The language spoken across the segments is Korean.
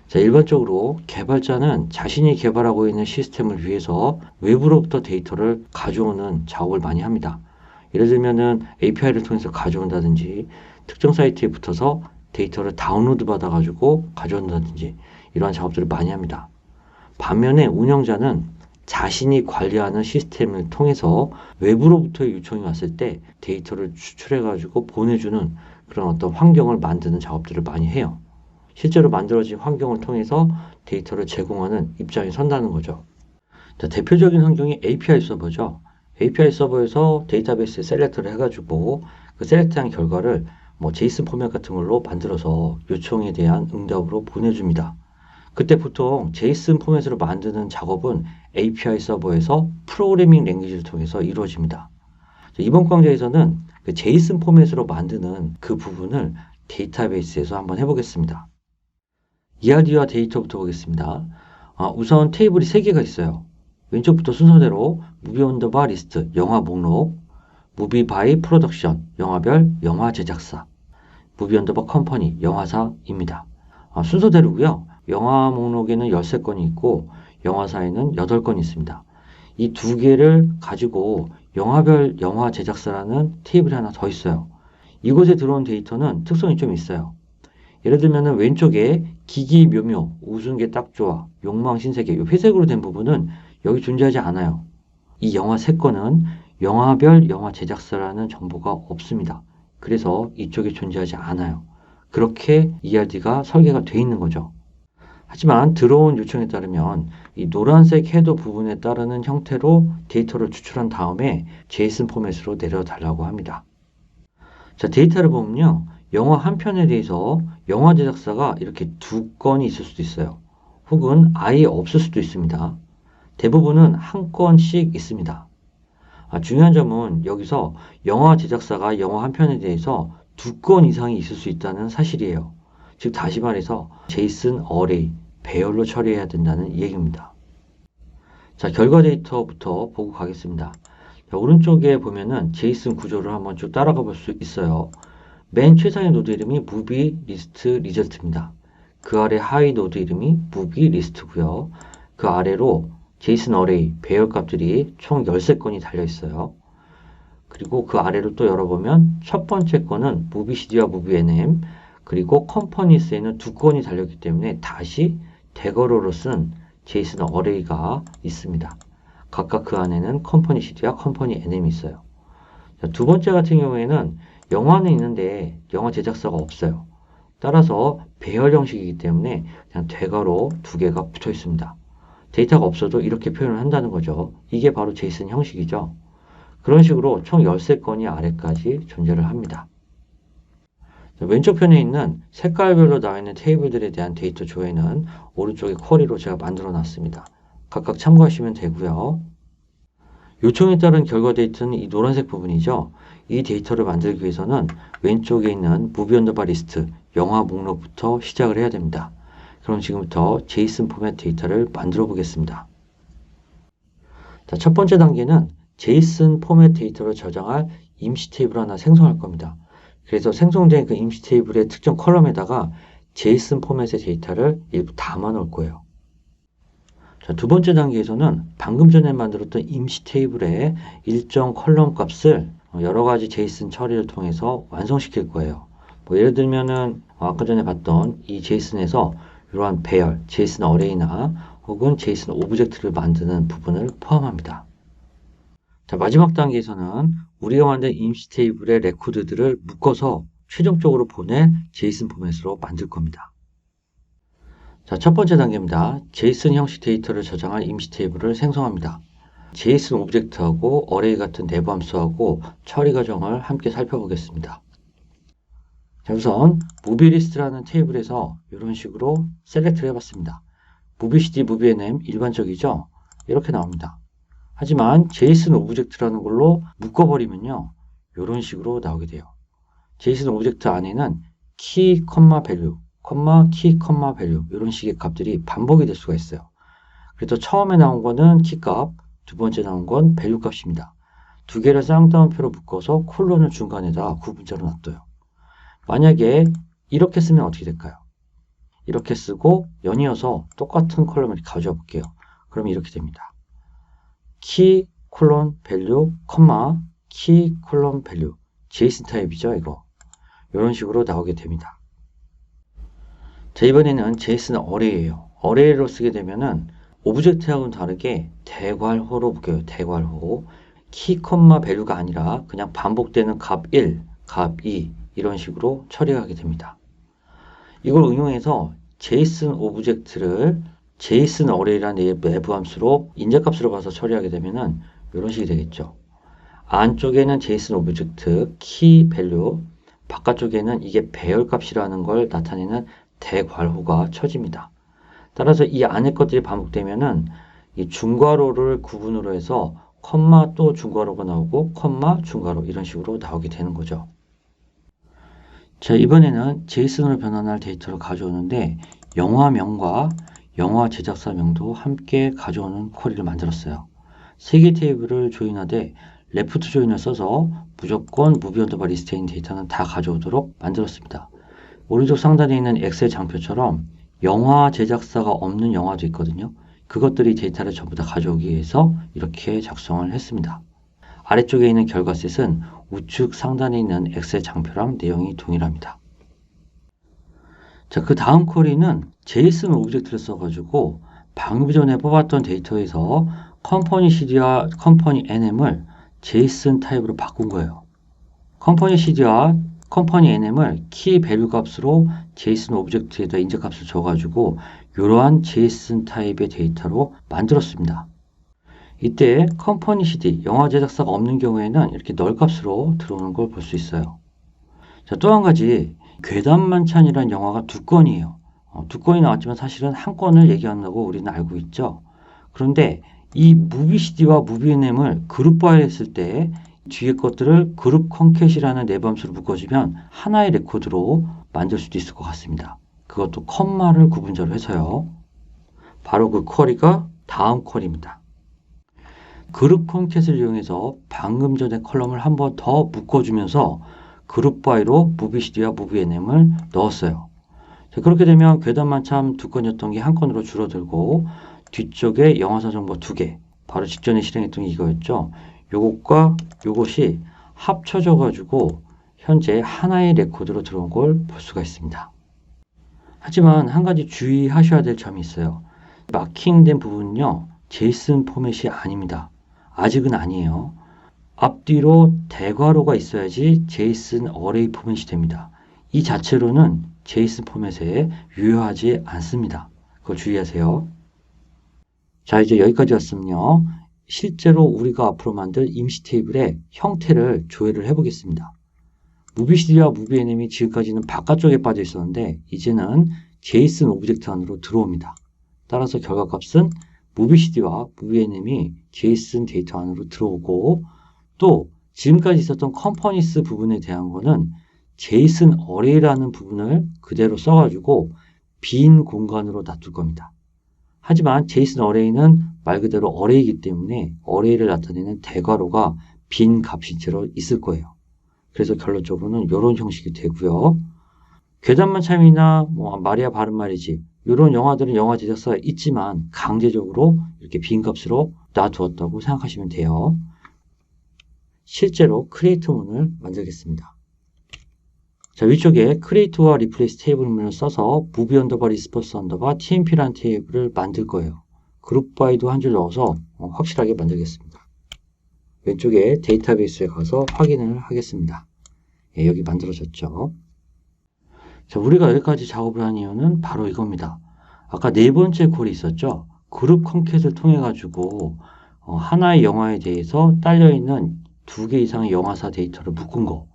자, 일반적으로 개발자는 자신이 개발하고 있는 시스템을 위해서 외부로부터 데이터를 가져오는 작업을 많이 합니다. 예를 들면은 API를 통해서 가져온다든지 특정 사이트에 붙어서 데이터를 다운로드 받아가지고 가져온다든지 이러한 작업들을 많이 합니다. 반면에 운영자는 자신이 관리하는 시스템을 통해서 외부로부터의 요청이 왔을 때 데이터를 추출해가지고 보내주는 그런 어떤 환경을 만드는 작업들을 많이 해요. 실제로 만들어진 환경을 통해서 데이터를 제공하는 입장에 선다는 거죠. 자, 대표적인 환경이 API 서버죠. API 서버에서 데이터베이스 셀렉트를 해가지고 그 셀렉트한 결과를 뭐 제이슨 포맷 같은 걸로 만들어서 요청에 대한 응답으로 보내줍니다. 그때 보통 제이슨 포맷으로 만드는 작업은 API 서버에서 프로그래밍 랭귀지를 통해서 이루어집니다. 이번 강좌에서는 그 제이슨 포맷으로 만드는 그 부분을 데이터베이스에서 한번 해보겠습니다. ERD와 데이터부터 보겠습니다. 우선 테이블이 3개가 있어요. 왼쪽부터 순서대로 무비 언더바 리스트, 영화 목록, 무비 바이 프로덕션, 영화별, 영화 제작사, 무비 언더바 컴퍼니, 영화사입니다. 순서대로고요. 영화 목록에는 13건이 있고 영화사에는 8건이 있습니다. 이 두 개를 가지고 영화별 영화 제작사라는 테이블이 하나 더 있어요. 이곳에 들어온 데이터는 특성이 좀 있어요. 예를 들면 왼쪽에 기기 묘묘, 웃은 게 딱 좋아, 욕망 신세계, 이 회색으로 된 부분은 여기 존재하지 않아요. 이 영화 3건은 영화별 영화 제작사라는 정보가 없습니다. 그래서 이쪽에 존재하지 않아요. 그렇게 ERD가 설계가 돼 있는 거죠. 하지만 들어온 요청에 따르면 이 노란색 헤더 부분에 따르는 형태로 데이터를 추출한 다음에 제이슨 포맷으로 내려달라고 합니다. 자, 데이터를 보면요. 영화 한 편에 대해서 영화 제작사가 이렇게 2건이 있을 수도 있어요. 혹은 아예 없을 수도 있습니다. 대부분은 한 건씩 있습니다. 중요한 점은 여기서 영화 제작사가 영화 한 편에 대해서 2건 이상이 있을 수 있다는 사실이에요. 즉 다시 말해서 제이슨 어레이, 배열로 처리해야 된다는 얘기입니다. 자, 결과 데이터부터 보고 가겠습니다. 자, 오른쪽에 보면은 제이슨 구조를 한번 쭉 따라가 볼 수 있어요. 맨 최상의 노드 이름이 무비 리스트 리절트입니다. 그 아래 하위 노드 이름이 무비 리스트고요. 그 아래로 제이슨 어레이 배열 값들이 총 13건이 달려 있어요. 그리고 그 아래로 또 열어보면 첫 번째 건은 무비 CD와 무비 NM 그리고 컴퍼니스에는 2건이 달렸기 때문에 다시 대괄호로 쓴 제이슨 어레이가 있습니다. 각각 그 안에는 컴퍼니 CD와 컴퍼니 NM이 있어요. 자, 두 번째 같은 경우에는 영화는 있는데 영화 제작사가 없어요. 따라서 배열 형식이기 때문에 그냥 대괄호 2개가 붙어 있습니다. 데이터가 없어도 이렇게 표현을 한다는 거죠. 이게 바로 제이슨 형식이죠. 그런 식으로 총 13건이 아래까지 존재를 합니다. 왼쪽 편에 있는 색깔별로 나와 있는 테이블들에 대한 데이터 조회는 오른쪽에 쿼리로 제가 만들어 놨습니다. 각각 참고하시면 되고요. 요청에 따른 결과 데이터는 이 노란색 부분이죠. 이 데이터를 만들기 위해서는 왼쪽에 있는 무비 언더바 리스트, 영화 목록부터 시작을 해야 됩니다. 그럼 지금부터 제이슨 포맷 데이터를 만들어 보겠습니다. 자, 첫 번째 단계는 제이슨 포맷 데이터를 저장할 임시 테이블 하나 생성할 겁니다. 그래서 생성된 그 임시 테이블의 특정 컬럼에다가 제이슨 포맷의 데이터를 일부 담아 놓을 거예요. 자, 두 번째 단계에서는 방금 전에 만들었던 임시 테이블의 일정 컬럼 값을 여러 가지 제이슨 처리를 통해서 완성시킬 거예요. 예를 들면은 아까 전에 봤던 이 제이슨에서 이러한 배열, 제이슨 어레이나 혹은 제이슨 오브젝트를 만드는 부분을 포함합니다. 자, 마지막 단계에서는 우리가 만든 임시 테이블의 레코드들을 묶어서 최종적으로 보낼 제이슨 포맷으로 만들 겁니다. 자, 첫 번째 단계입니다. 제이슨 형식 데이터를 저장할 임시 테이블을 생성합니다. 제이슨 오브젝트하고 어레이 같은 내부 함수하고 처리 과정을 함께 살펴보겠습니다. 자, 우선 무비리스트라는 테이블에서 이런 식으로 셀렉트를 해봤습니다. 무비CD, 무비NM 일반적이죠? 이렇게 나옵니다. 하지만 제이슨 오브젝트라는 걸로 묶어버리면요. 이런 식으로 나오게 돼요. 제이슨 오브젝트 안에는 key, value, key, value 이런 식의 값들이 반복이 될 수가 있어요. 그래서 처음에 나온 거는 키 값, 두 번째 나온 건 value 값입니다. 두 개를 쌍따옴표로 묶어서 콜론을 중간에다 구분자로 놔둬요. 만약에 이렇게 쓰면 어떻게 될까요? 이렇게 쓰고 연이어서 똑같은 컬럼을 가져와 볼게요. 그러면 이렇게 됩니다. key 콜론 value, key 콜론 value. JSON 타입이죠, 이거. 이런 식으로 나오게 됩니다. 자, 이번에는 JSON 어레이예요. 어레이로 쓰게 되면은 오브젝트하고는 다르게 대괄호로 묶여요. 대괄호. key, value가 아니라 그냥 반복되는 값 1, 값 2 이런 식으로 처리하게 됩니다. 이걸 응용해서 JSON 오브젝트를 JSON 어레이라는 내부 함수로 인제값으로 봐서 처리하게 되면은 이런 식이 되겠죠. 안쪽에는 JSON 오브젝트 key value, 바깥쪽에는 이게 배열값이라는 걸 나타내는 대괄호가 쳐집니다. 따라서 이 안에 것들이 반복되면은 이 중괄호를 구분으로 해서 컴마 또 중괄호가 나오고 컴마 중괄호 이런 식으로 나오게 되는 거죠. 자, 이번에는 JSON으로 변환할 데이터를 가져오는데 영화명과 영화 제작사명도 함께 가져오는 쿼리를 만들었어요. 세 개 테이블을 조인하되 레프트 조인을 써서 무조건 무비 언더바 리스트에 있는 데이터는 다 가져오도록 만들었습니다. 오른쪽 상단에 있는 엑셀 장표처럼 영화 제작사가 없는 영화도 있거든요. 그것들이 데이터를 전부 다 가져오기 위해서 이렇게 작성을 했습니다. 아래쪽에 있는 결과셋은 우측 상단에 있는 엑셀 장표랑 내용이 동일합니다. 자, 그 다음 쿼리는 JSON 오브젝트를 써가지고 방금 전에 뽑았던 데이터에서 컴퍼니 CD와 컴퍼니 NM을 JSON 타입으로 바꾼 거예요. 컴퍼니 CD와 컴퍼니 NM을 키 밸류 값으로 JSON 오브젝트에다 인제값을 줘가지고 이러한 JSON 타입의 데이터로 만들었습니다. 이때 컴퍼니 CD, 영화 제작사가 없는 경우에는 이렇게 널 값으로 들어오는 걸 볼 수 있어요. 자, 또 한 가지 괴담만찬이라는 영화가 두 건이에요. 두 건이 나왔지만 사실은 한 건을 얘기한다고 우리는 알고 있죠. 그런데 이 무비 CD와 무비 NM을 그룹 바이 했을 때 뒤에 것들을 그룹 컨캣이라는 내부함수로 묶어주면 하나의 레코드로 만들 수도 있을 것 같습니다. 그것도 컴마를 구분자로 해서요. 바로 그 쿼리가 다음 쿼리입니다. 그룹 컨캣을 이용해서 방금 전에 컬럼을 한 번 더 묶어주면서 그룹 바이로 무비 CD와 무비 NM을 넣었어요. 자, 그렇게 되면 괴담만참 두 건이었던 게 한 건으로 줄어들고 뒤쪽에 영화사 정보 두 개, 바로 직전에 실행했던 게 이거였죠. 요것과 요것이 합쳐져 가지고 현재 하나의 레코드로 들어온 걸 볼 수가 있습니다. 하지만 한 가지 주의하셔야 될 점이 있어요. 마킹된 부분은요, JSON 포맷이 아닙니다. 아직은 아니에요. 앞뒤로 대괄호가 있어야지 JSON 어레이 포맷이 됩니다. 이 자체로는 JSON 포맷에 유효하지 않습니다. 그거 주의하세요. 자, 이제 여기까지 왔으면요. 실제로 우리가 앞으로 만들 임시 테이블의 형태를 조회를 해보겠습니다. 무비 CD와 무비 NM이 지금까지는 바깥쪽에 빠져 있었는데 이제는 JSON 오브젝트 안으로 들어옵니다. 따라서 결과값은 무비 CD와 무비 NM이 JSON 데이터 안으로 들어오고 또 지금까지 있었던 컴포니스 부분에 대한 거는 JSON 어레이라는 부분을 그대로 써가지고 빈 공간으로 놔둘 겁니다. 하지만 JSON 어레이는 말 그대로 어레이이기 때문에 어레이를 나타내는 대괄호가 빈 값인 채로 있을 거예요. 그래서 결론적으로는 이런 형식이 되고요. 괴담만참이나 마리아 바른 말이지 이런 영화들은 영화 제작사가 있지만 강제적으로 이렇게 빈 값으로 놔두었다고 생각하시면 돼요. 실제로 크리에이트문을 만들겠습니다. 자, 위쪽에 크리에이트와 리플레이스 테이블문을 써서 무비 언더바 리스폰스 언더바 tmp라는 테이블을 만들 거예요. 그룹 바이도 한 줄 넣어서 확실하게 만들겠습니다. 왼쪽에 데이터베이스에 가서 확인을 하겠습니다. 예, 여기 만들어졌죠. 자, 우리가 여기까지 작업을 한 이유는 바로 이겁니다. 아까 네 번째 콜이 있었죠. 그룹 컨캣을 통해 가지고 하나의 영화에 대해서 딸려있는 두 개 이상의 영화사 데이터를 묶은 거.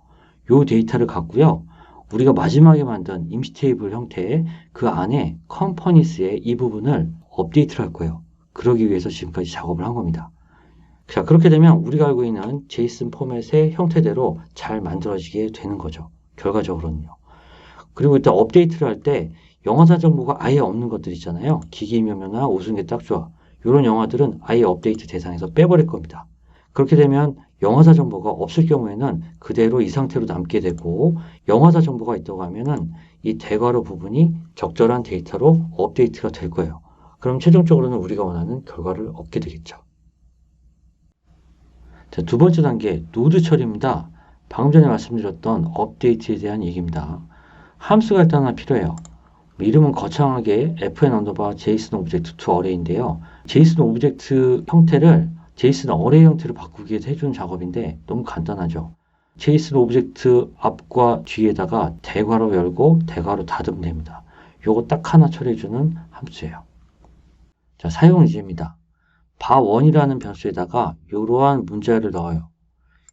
요 데이터를 갖고요. 우리가 마지막에 만든 임시 테이블 형태 그 안에 컴포니스의 이 부분을 업데이트를 할 거예요. 그러기 위해서 지금까지 작업을 한 겁니다. 자, 그렇게 되면 우리가 알고 있는 JSON 포맷의 형태대로 잘 만들어지게 되는 거죠. 결과적으로는요. 그리고 일단 업데이트를 할 때 영화사 정보가 아예 없는 것들 있잖아요. 기기임여나 오순게 딱 좋아. 이런 영화들은 아예 업데이트 대상에서 빼버릴 겁니다. 그렇게 되면 영화사 정보가 없을 경우에는 그대로 이 상태로 남게 되고, 영화사 정보가 있다고 하면은 이 대괄호 부분이 적절한 데이터로 업데이트가 될 거예요. 그럼 최종적으로는 우리가 원하는 결과를 얻게 되겠죠. 자, 두 번째 단계, 노드 처리입니다. 방금 전에 말씀드렸던 업데이트에 대한 얘기입니다. 함수가 일단 하나 필요해요. 이름은 거창하게 fn_JSON 오브젝트 to array인데요. JSON 오브젝트 형태를 JSON 어레이 형태로 바꾸게 해주는 작업인데 너무 간단하죠. JSON 오브젝트 앞과 뒤에다가 대괄호 열고 대괄호 닫으면 됩니다. 요거 딱 하나 처리해주는 함수예요. 자, 사용 예제입니다. 바1이라는 변수에다가 이러한 문자열을 넣어요.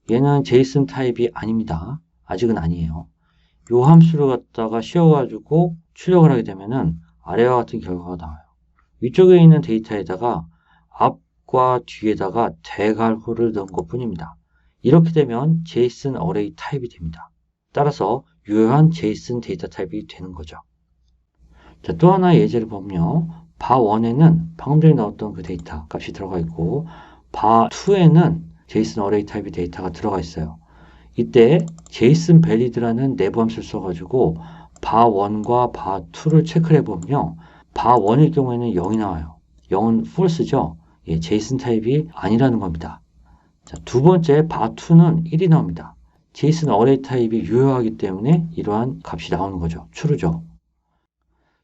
얘는 JSON 타입이 아닙니다. 아직은 아니에요. 요 함수를 갖다가 씌워가지고 출력을 하게 되면은 아래와 같은 결과가 나와요. 위쪽에 있는 데이터에다가 앞과 뒤에다가 대괄호를 넣은 것 뿐입니다. 이렇게 되면 JSON 어레이 타입이 됩니다. 따라서 유효한 JSON 데이터 타입이 되는 거죠. 자, 또 하나의 예제를 보면요. 바1에는 방금 전에 나왔던 그 데이터 값이 들어가 있고, 바2에는 JSON 어레이 타입의 데이터가 들어가 있어요. 이때 JSON valid라는 내부 함수를 써가지고 바1과 바2를 체크를 해보면요. 바1일 경우에는 0이 나와요. 0은 false죠. 예, JSON 타입이 아니라는 겁니다. 자, 두 번째 바2는 1이 나옵니다. JSON 어레이 타입이 유효하기 때문에 이러한 값이 나오는 거죠. true죠.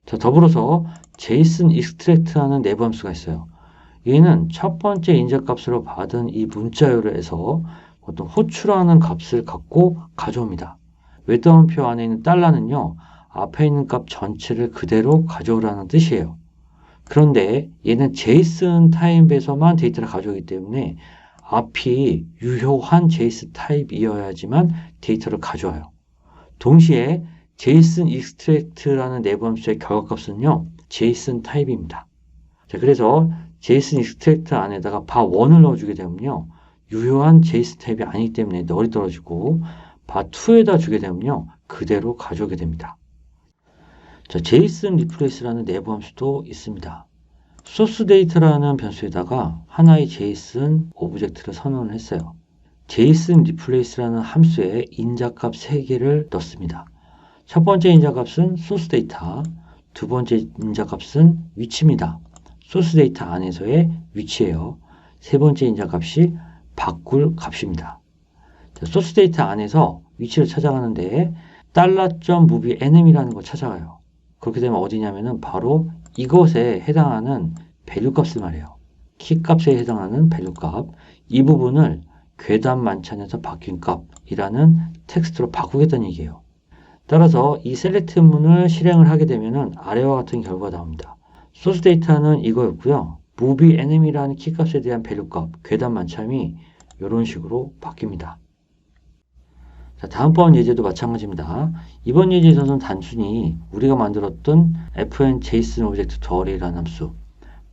자, 더불어서 JSON extract라는 내부 함수가 있어요. 얘는 첫 번째 인적값으로 받은 이 문자열을 해서 어떤 호출하는 값을 갖고 가져옵니다. 웹다운표 안에 있는 달러는요, 앞에 있는 값 전체를 그대로 가져오라는 뜻이에요. 그런데 얘는 JSON 타입에서만 데이터를 가져오기 때문에 앞이 유효한 JSON 타입이어야지만 데이터를 가져와요. 동시에 JSON extract라는 내부 함수의 결과값은요, JSON 타입입니다. 자, 그래서 JSON extract 안에다가 바1을 넣어주게 되면요, 유효한 JSON 타입이 아니기 때문에 널이 떨어지고, 바2에다 주게 되면요, 그대로 가져오게 됩니다. 자, JSON replace라는 내부 함수도 있습니다. 소스 데이터라는 변수에다가 하나의 JSON 오브젝트를 선언을 했어요. JSON replace라는 함수에 인자값 3개를 넣습니다. 첫 번째 인자값은 소스 데이터, 두 번째 인자값은 위치입니다. 소스 데이터 안에서의 위치예요. 세 번째 인자값이 바꿀 값입니다. 소스 데이터 안에서 위치를 찾아가는데 $.movie enm이라는 걸 찾아가요. 그렇게 되면 어디냐면은 바로 이것에 해당하는 밸류 값을 말해요. 키 값에 해당하는 밸류 값. 이 부분을 괴담 만찬에서 바뀐 값이라는 텍스트로 바꾸겠다는 얘기예요. 따라서 이 셀렉트 문을 실행을 하게 되면은 아래와 같은 결과가 나옵니다. 소스 데이터는 이거였고요. movie enm이라는 키 값에 대한 밸류 값, 괴담 만참이 이런 식으로 바뀝니다. 자, 다음번 예제도 마찬가지입니다. 이번 예제에서는 단순히 우리가 만들었던 fn JSON 오브젝트 to array라는 함수,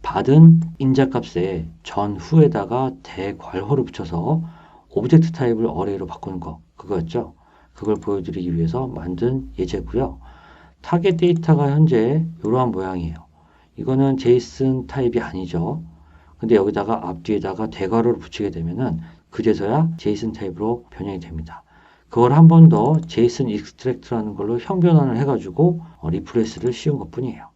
받은 인자값에 전후에다가 대괄호를 붙여서 오브젝트 타입을 어레이로 바꾸는 거, 그거였죠. 그걸 보여드리기 위해서 만든 예제고요. 타겟 데이터가 현재 이러한 모양이에요. 이거는 JSON 타입이 아니죠. 근데 여기다가 앞뒤에다가 대괄호를 붙이게 되면은 그제서야 JSON 타입으로 변형이 됩니다. 그걸 한 번 더 JSON extract라는 걸로 형 변환을 해가지고 리프레스를 씌운 것 뿐이에요.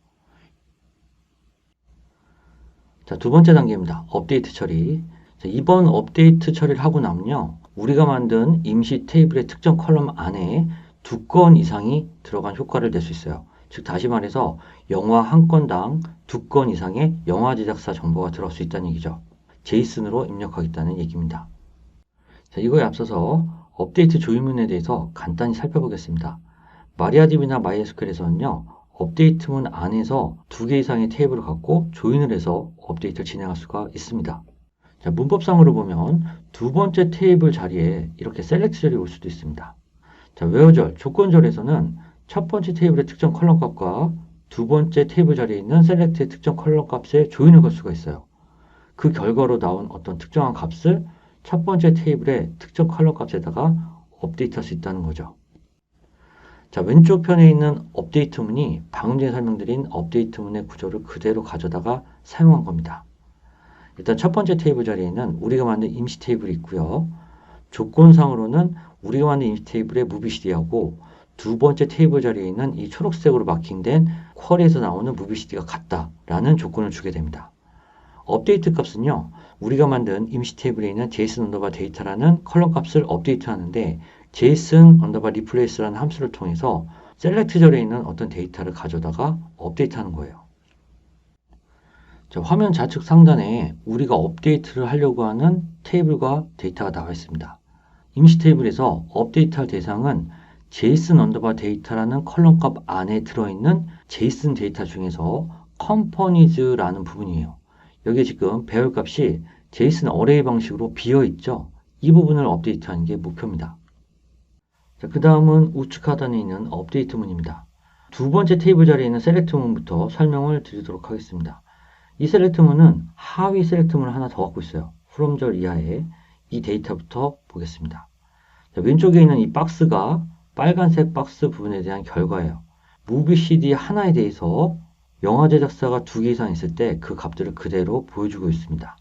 자, 두 번째 단계입니다. 업데이트 처리. 자, 이번 업데이트 처리를 하고 나면요, 우리가 만든 임시 테이블의 특정 컬럼 안에 2건 이상이 들어간 효과를 낼 수 있어요. 즉 다시 말해서 영화 한 건당 2건 이상의 영화 제작사 정보가 들어갈 수 있다는 얘기죠. JSON으로 입력하겠다는 얘기입니다. 자, 이거에 앞서서 업데이트 조인문에 대해서 간단히 살펴보겠습니다. 마리아DB나 MySQL에서는요, 업데이트문 안에서 2개 이상의 테이블을 갖고 조인을 해서 업데이트를 진행할 수가 있습니다. 자, 문법상으로 보면 두 번째 테이블 자리에 이렇게 셀렉트절이 올 수도 있습니다. 자, 웨어절, 조건절에서는 첫 번째 테이블의 특정 컬럼 값과 두 번째 테이블 자리에 있는 셀렉트의 특정 컬럼 값에 조인을 걸 수가 있어요. 그 결과로 나온 어떤 특정한 값을 첫 번째 테이블의 특정 컬럼 값에다가 업데이트할 수 있다는 거죠. 자, 왼쪽 편에 있는 업데이트 문이 방금 전에 설명드린 업데이트 문의 구조를 그대로 가져다가 사용한 겁니다. 일단 첫 번째 테이블 자리에는 우리가 만든 임시 테이블이 있고요. 조건상으로는 우리가 만든 임시 테이블의 무비CD하고 두 번째 테이블 자리에 있는 이 초록색으로 마킹된 쿼리에서 나오는 무비CD가 같다라는 조건을 주게 됩니다. 업데이트 값은요, 우리가 만든 임시 테이블에 있는 JSON 언더바 데이터라는 컬럼 값을 업데이트하는데 JSON 언더바 리플레이스라는 함수를 통해서 셀렉트 절에 있는 어떤 데이터를 가져다가 업데이트하는 거예요. 자, 화면 좌측 상단에 우리가 업데이트를 하려고 하는 테이블과 데이터가 나와 있습니다. 임시 테이블에서 업데이트할 대상은 JSON 언더바 데이터라는 컬럼 값 안에 들어있는 JSON 데이터 중에서 컴포니즈라는 부분이에요. 여기에 지금 배열 값이 JSON 어레이 방식으로 비어 있죠. 이 부분을 업데이트하는 게 목표입니다. 자, 그 다음은 우측 하단에 있는 업데이트 문입니다. 두 번째 테이블 자리에 있는 셀렉트 문부터 설명을 드리도록 하겠습니다. 이 셀렉트 문은 하위 셀렉트 문을 하나 더 갖고 있어요. from 절 이하에 이 데이터부터 보겠습니다. 자, 왼쪽에 있는 이 박스가 빨간색 박스 부분에 대한 결과예요. 무비CD 하나에 대해서 영화 제작사가 2개 이상 있을 때 그 값들을 그대로 보여주고 있습니다.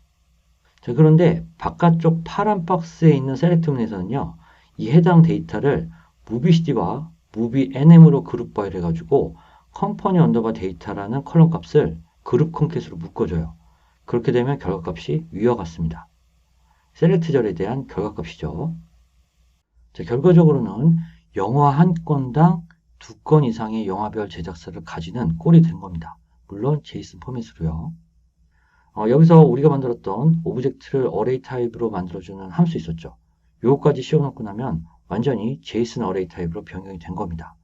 자, 그런데 바깥쪽 파란 박스에 있는 셀렉트 문에서는요, 이 해당 데이터를 무비CD와 무비NM으로 그룹 바이를 해가지고 컴퍼니 언더바 데이터라는 컬럼 값을 그룹 콘캣으로 묶어줘요. 그렇게 되면 결과값이 위와 같습니다. 셀렉트 절에 대한 결과값이죠. 자, 결과적으로는 영화 한 건당 2건 이상의 영화별 제작사를 가지는 꼴이 된 겁니다. 물론 JSON 포맷으로요. 여기서 우리가 만들었던 오브젝트를 어레이 타입으로 만들어주는 함수 있었죠. 요거까지 씌워놓고 나면 완전히 JSON 어레이 타입으로 변경이 된 겁니다.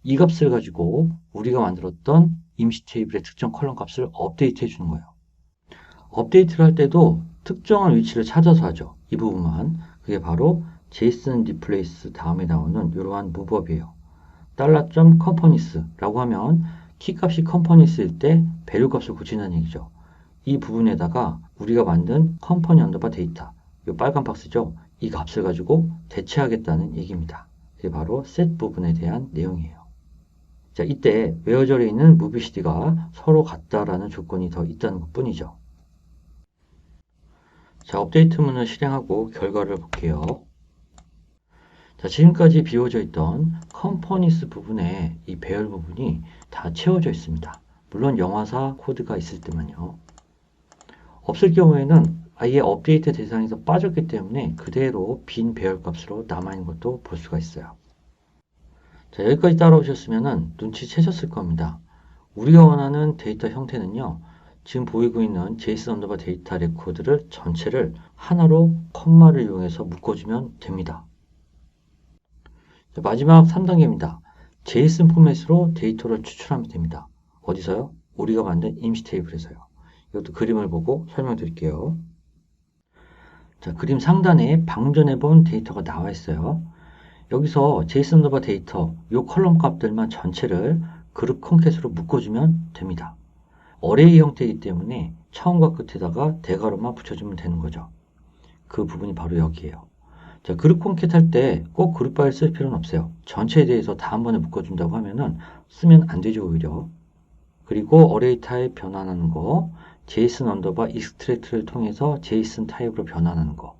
이 값을 가지고 우리가 만들었던 임시 테이블의 특정 컬럼 값을 업데이트 해주는 거예요. 업데이트를 할 때도 특정한 위치를 찾아서 하죠. 이 부분만. 그게 바로 JSON replace 다음에 나오는 이러한 무브업이에요. $components라고 하면 키값이 components일 때 value 값을 고친다는 얘기죠. 이 부분에다가 우리가 만든 컴퍼니 언더바 데이터, 이 빨간 박스죠. 이 값을 가지고 대체하겠다는 얘기입니다. 이게 바로 set 부분에 대한 내용이에요. 자, 이때 웨어절에 있는 무비CD가 서로 같다라는 조건이 더 있다는 것 뿐이죠. 자, 업데이트 문을 실행하고 결과를 볼게요. 자, 지금까지 비워져 있던 컴포니스 부분에 이 배열 부분이 다 채워져 있습니다. 물론 영화사 코드가 있을 때만요. 없을 경우에는 아예 업데이트 대상에서 빠졌기 때문에 그대로 빈 배열 값으로 남아있는 것도 볼 수가 있어요. 자, 여기까지 따라오셨으면 눈치채셨을 겁니다. 우리가 원하는 데이터 형태는요, 지금 보이고 있는 JSON 언더바 데이터 레코드를 전체를 하나로 컴마를 이용해서 묶어주면 됩니다. 자, 마지막 3단계입니다. JSON 포맷으로 데이터를 추출하면 됩니다. 어디서요? 우리가 만든 임시 테이블에서요. 이것도 그림을 보고 설명드릴게요. 자, 그림 상단에 방금 전에 본 데이터가 나와 있어요. 여기서 JSON 언더바 데이터, 이 컬럼 값들만 전체를 그룹 콘캣으로 묶어주면 됩니다. 어레이 형태이기 때문에 처음과 끝에다가 대괄호만 붙여주면 되는 거죠. 그 부분이 바로 여기에요. 자, 그룹 콘캣 할 때 꼭 그룹 바를 쓸 필요는 없어요. 전체에 대해서 다 한 번에 묶어준다고 하면은 쓰면 안 되죠, 오히려. 그리고 어레이 타입 변환하는 거, JSON 언더바 익스트랙트를 통해서 JSON 타입으로 변환하는 거.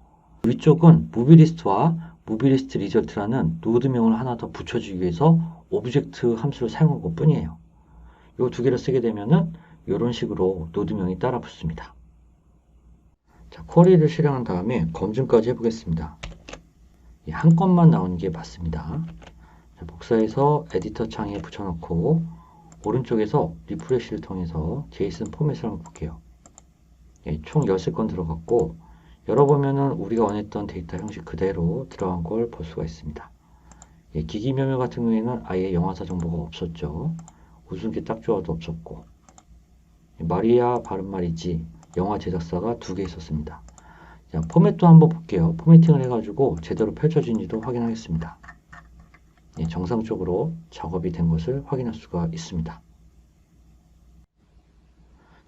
위쪽은 무비리스트와 무비리스트 리절트라는 노드명을 하나 더 붙여주기 위해서 오브젝트 함수를 사용한 것 뿐이에요. 이 두 개를 쓰게 되면은 이런 식으로 노드명이 따라 붙습니다. 자, 쿼리를 실행한 다음에 검증까지 해보겠습니다. 한 건만 나오는 게 맞습니다. 자, 복사해서 에디터 창에 붙여놓고 오른쪽에서 리프레시를 통해서 JSON 포맷을 한번 볼게요. 총 13건 들어갔고 열어보면은 우리가 원했던 데이터 형식 그대로 들어간 걸 볼 수가 있습니다. 기기묘묘 같은 경우에는 아예 영화사 정보가 없었죠. 웃음기 딱 좋아도 없었고, 마리아 바른말이지 영화 제작사가 2개 있었습니다. 자, 포맷도 한번 볼게요. 포매팅을 해가지고 제대로 펼쳐진지도 확인하겠습니다. 정상적으로 작업이 된 것을 확인할 수가 있습니다.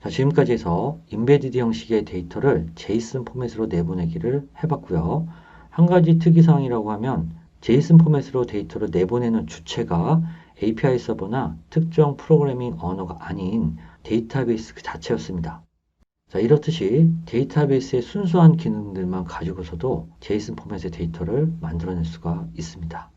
자, 지금까지 해서 인베디드 형식의 데이터를 JSON 포맷으로 내보내기를 해봤고요. 한 가지 특이사항이라고 하면 JSON 포맷으로 데이터를 내보내는 주체가 API 서버나 특정 프로그래밍 언어가 아닌 데이터베이스 그 자체였습니다. 자, 이렇듯이 데이터베이스의 순수한 기능들만 가지고서도 제이슨 포맷의 데이터를 만들어낼 수가 있습니다.